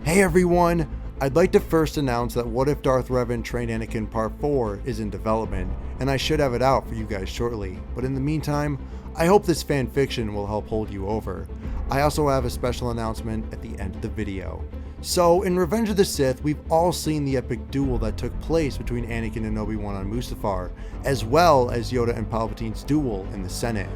Hey everyone! I'd like to first announce that What If Darth Revan Trained Anakin Part 4 is in development, and I should have it out for you guys shortly, but in the meantime, I hope this fan fiction will help hold you over. I also have a special announcement at the end of the video. So, in Revenge of the Sith, we've all seen the epic duel that took place between Anakin and Obi-Wan on Mustafar, as well as Yoda and Palpatine's duel in the Senate.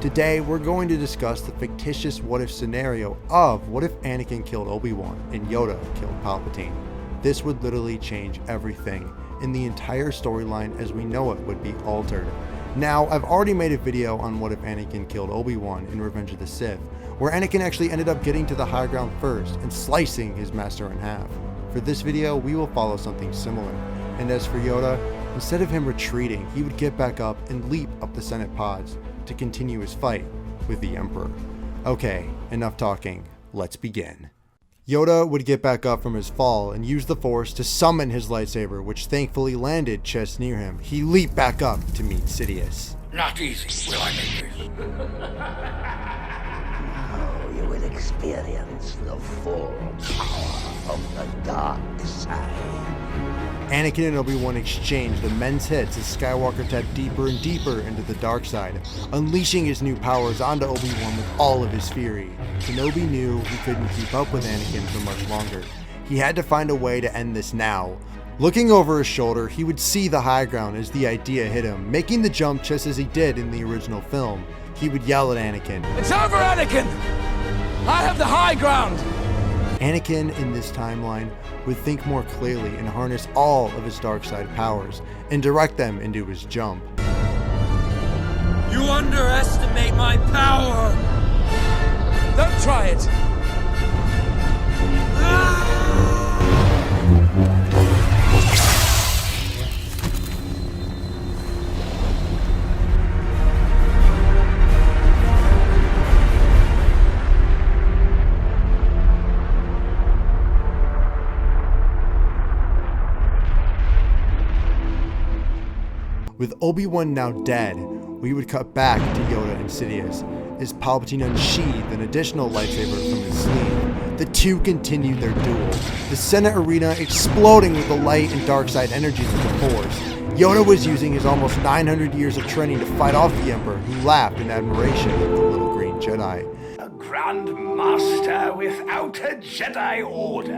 Today, we're going to discuss the fictitious what-if scenario of what if Anakin killed Obi-Wan and Yoda killed Palpatine. This would literally change everything, and the entire storyline as we know it would be altered. Now, I've already made a video on what if Anakin killed Obi-Wan in Revenge of the Sith, where Anakin actually ended up getting to the high ground first and slicing his master in half. For this video, we will follow something similar. And as for Yoda, instead of him retreating, he would get back up and leap up the Senate pods to continue his fight with the Emperor. Okay, enough talking, let's begin. Yoda would get back up from his fall and use the Force to summon his lightsaber, which thankfully landed just near him. He leaped back up to meet Sidious. Not easy, will I make this? Now you will experience the full power of the dark side. Anakin and Obi-Wan exchanged immense hits as Skywalker tapped deeper and deeper into the dark side, unleashing his new powers onto Obi-Wan with all of his fury. Kenobi knew he couldn't keep up with Anakin for much longer. He had to find a way to end this now. Looking over his shoulder, he would see the high ground as the idea hit him, making the jump just as he did in the original film. He would yell at Anakin, It's over, Anakin! I have the high ground! Anakin, in this timeline, would think more clearly and harness all of his dark side powers and direct them into his jump. You underestimate my power! Don't try it! With Obi-Wan now dead, we would cut back to Yoda and Sidious as Palpatine unsheathed an additional lightsaber from his sleeve. The two continued their duel, the Senate arena exploding with the light and dark side energies of the Force. Yoda was using his almost 900 years of training to fight off the Emperor, who laughed in admiration of the little green Jedi. A Grand Master without a Jedi Order.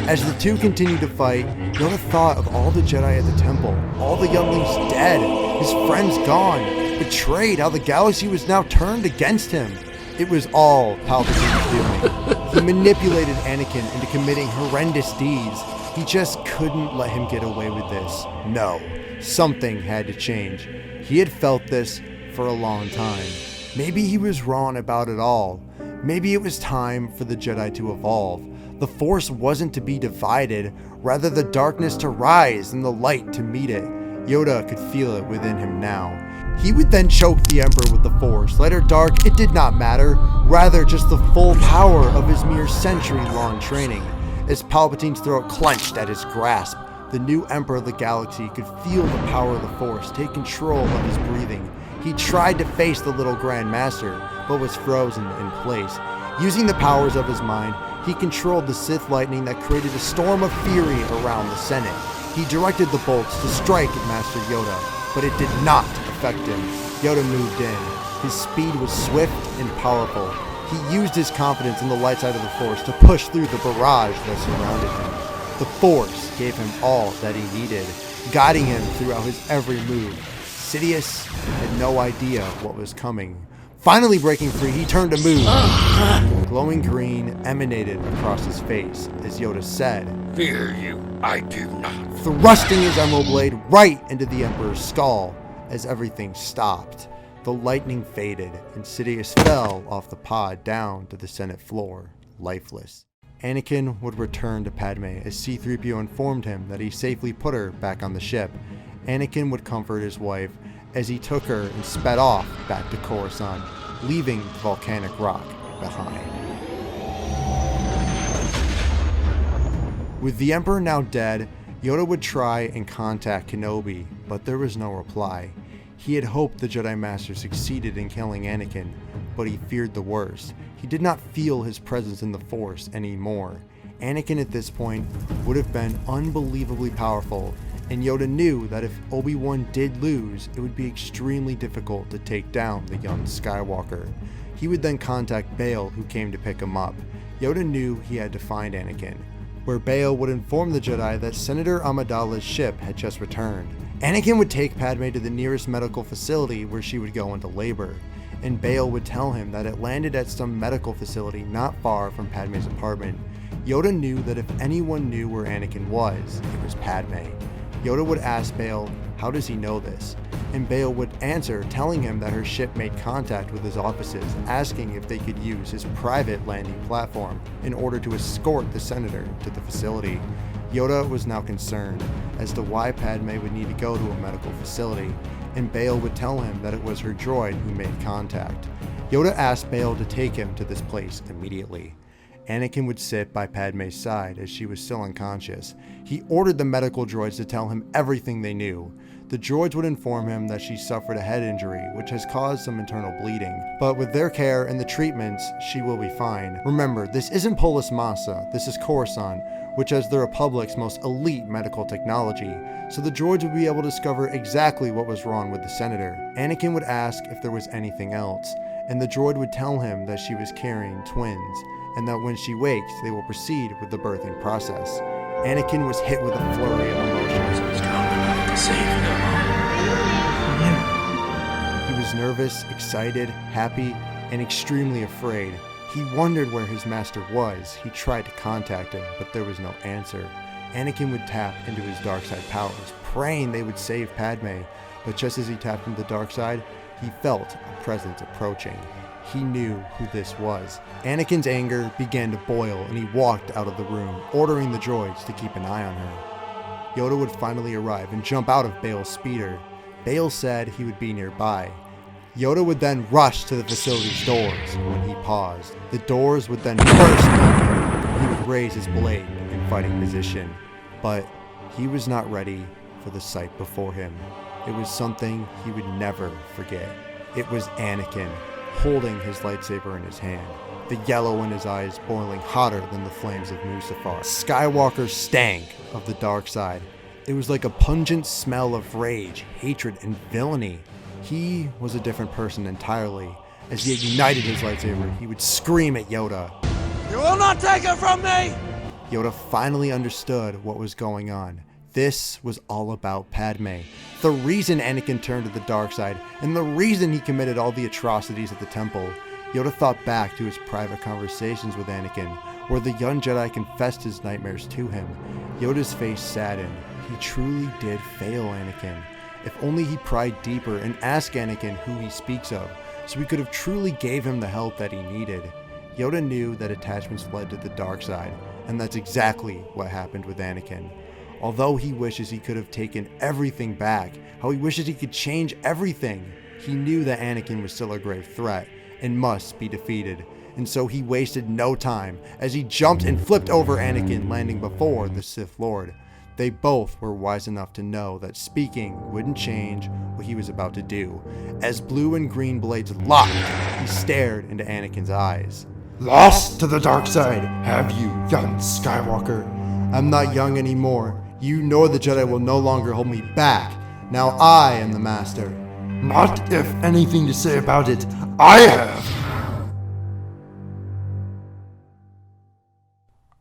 As the two continued to fight, Yoda thought of all the Jedi at the temple, all the younglings dead, his friends gone, betrayed, how the galaxy was now turned against him. It was all Palpatine's doing. He manipulated Anakin into committing horrendous deeds. He just couldn't let him get away with this. No, something had to change. He had felt this for a long time. Maybe he was wrong about it all. Maybe it was time for the Jedi to evolve. The Force wasn't to be divided, rather the darkness to rise and the light to meet it. Yoda could feel it within him now. He would then choke the Emperor with the Force. Light or dark, it did not matter, rather just the full power of his mere century-long training. As Palpatine's throat clenched at his grasp, the new Emperor of the galaxy could feel the power of the Force take control of his breathing. He tried to face the little Grand Master, but was frozen in place. Using the powers of his mind, he controlled the Sith lightning that created a storm of fury around the Senate. He directed the bolts to strike at Master Yoda, but it did not affect him. Yoda moved in. His speed was swift and powerful. He used his confidence in the light side of the Force to push through the barrage that surrounded him. The Force gave him all that he needed, guiding him throughout his every move. Sidious had no idea what was coming. Finally breaking free, he turned to move. Glowing green emanated across his face as Yoda said, Fear you, I do not. thrusting his emerald blade right into the Emperor's skull. As everything stopped, the lightning faded and Sidious fell off the pod down to the Senate floor, lifeless. Anakin would return to Padme as C-3PO informed him that he safely put her back on the ship. Anakin would comfort his wife as he took her and sped off back to Coruscant, leaving the volcanic rock behind. With the Emperor now dead, Yoda would try and contact Kenobi, but there was no reply. He had hoped the Jedi Master succeeded in killing Anakin, but he feared the worst. He did not feel his presence in the Force anymore. Anakin at this point would have been unbelievably powerful, and Yoda knew that if Obi-Wan did lose, it would be extremely difficult to take down the young Skywalker. He would then contact Bail, who came to pick him up. Yoda knew he had to find Anakin, where Bail would inform the Jedi that Senator Amidala's ship had just returned. Anakin would take Padme to the nearest medical facility where she would go into labor, and Bail would tell him that it landed at some medical facility not far from Padme's apartment. Yoda knew that if anyone knew where Anakin was, it was Padme. Yoda would ask Bail, how does he know this? And Bail would answer, telling him that her ship made contact with his offices, asking if they could use his private landing platform in order to escort the senator to the facility. Yoda was now concerned as to why Padme would need to go to a medical facility, and Bail would tell him that it was her droid who made contact. Yoda asked Bail to take him to this place immediately. Anakin would sit by Padme's side as she was still unconscious. He ordered the medical droids to tell him everything they knew. The droids would inform him that she suffered a head injury, which has caused some internal bleeding, but with their care and the treatments, she will be fine. Remember, this isn't Polis Massa, this is Coruscant, which has the Republic's most elite medical technology, so the droids would be able to discover exactly what was wrong with the senator. Anakin would ask if there was anything else, and the droid would tell him that she was carrying twins, and that when she wakes, they will proceed with the birthing process. Anakin was hit with a flurry of emotions. He was nervous, excited, happy, and extremely afraid. He wondered where his master was. He tried to contact him, but there was no answer. Anakin would tap into his dark side powers, praying they would save Padme, but just as he tapped into the dark side, he felt a presence approaching. He knew who this was. Anakin's anger began to boil, and he walked out of the room, ordering the droids to keep an eye on her. Yoda would finally arrive and jump out of Bail's speeder. Bail said he would be nearby. Yoda would then rush to the facility's doors. When he paused, the doors would then burst open. He would raise his blade in fighting position, but he was not ready for the sight before him. It was something he would never forget. It was Anakin, holding his lightsaber in his hand, the yellow in his eyes boiling hotter than the flames of Mustafar. Skywalker stank of the dark side. It was like a pungent smell of rage, hatred, and villainy. He was a different person entirely. As he ignited his lightsaber, he would scream at Yoda. You will not take it from me! Yoda finally understood what was going on. This was all about Padme. The reason Anakin turned to the dark side, and the reason he committed all the atrocities at the temple. Yoda thought back to his private conversations with Anakin, where the young Jedi confessed his nightmares to him. Yoda's face saddened. He truly did fail Anakin. If only he pried deeper and asked Anakin who he speaks of, so he could have truly gave him the help that he needed. Yoda knew that attachments led to the dark side, and that's exactly what happened with Anakin. Although he wishes he could have taken everything back, how he wishes he could change everything, he knew that Anakin was still a grave threat and must be defeated. And so he wasted no time as he jumped and flipped over Anakin, landing before the Sith Lord. They both were wise enough to know that speaking wouldn't change what he was about to do. As blue and green blades locked, he stared into Anakin's eyes. Lost to the dark side, have you, young Skywalker? I'm not young anymore. You nor the Jedi will no longer hold me back. Now I am the Master. Not if anything to say about it. I have.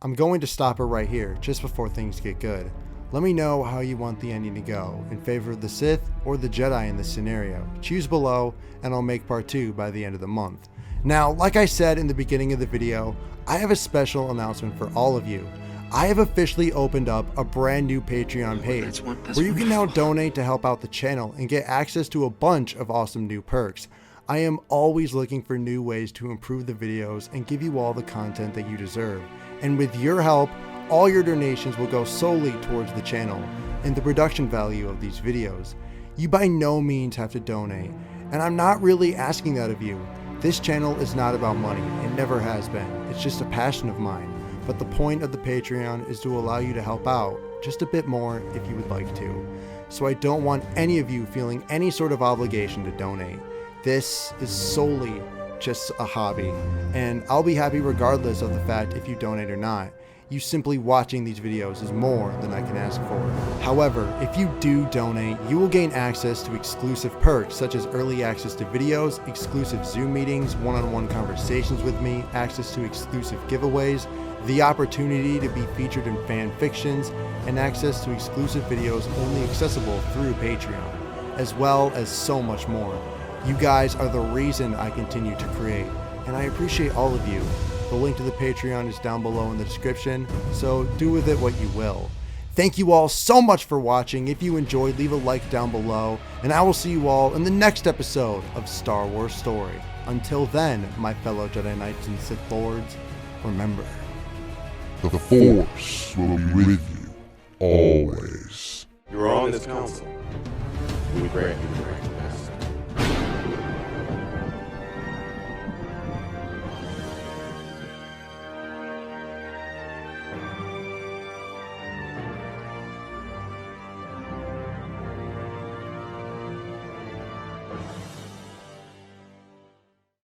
I'm going to stop it right here, just before things get good. Let me know how you want the ending to go, in favor of the Sith or the Jedi in this scenario. Choose below, and I'll make part 2 by the end of the month. Now, like I said in the beginning of the video, I have a special announcement for all of you. I have officially opened up a brand new Patreon page where you can now donate to help out the channel and get access to a bunch of awesome new perks. I am always looking for new ways to improve the videos and give you all the content that you deserve. And with your help, all your donations will go solely towards the channel and the production value of these videos. You by no means have to donate, and I'm not really asking that of you. This channel is not about money, it never has been. It's just a passion of mine. But the point of the Patreon is to allow you to help out just a bit more if you would like to. so I don't want any of you feeling any sort of obligation to donate. This is solely just a hobby, and I'll be happy regardless of the fact if you donate or not. You simply watching these videos is more than I can ask for. However, if you do donate, you will gain access to exclusive perks such as early access to videos, exclusive Zoom meetings, one-on-one conversations with me, access to exclusive giveaways, the opportunity to be featured in fan fictions, and access to exclusive videos only accessible through Patreon, as well as so much more. You guys are the reason I continue to create, and I appreciate all of you. The link to the Patreon is down below in the description, so do with it what you will. Thank you all so much for watching. If you enjoyed, leave a like down below, and I will see you all in the next episode of Star Wars Story. Until then, my fellow Jedi Knights and Sith Lords, remember, The Force will be with you always. You are on this council. We grant you the right.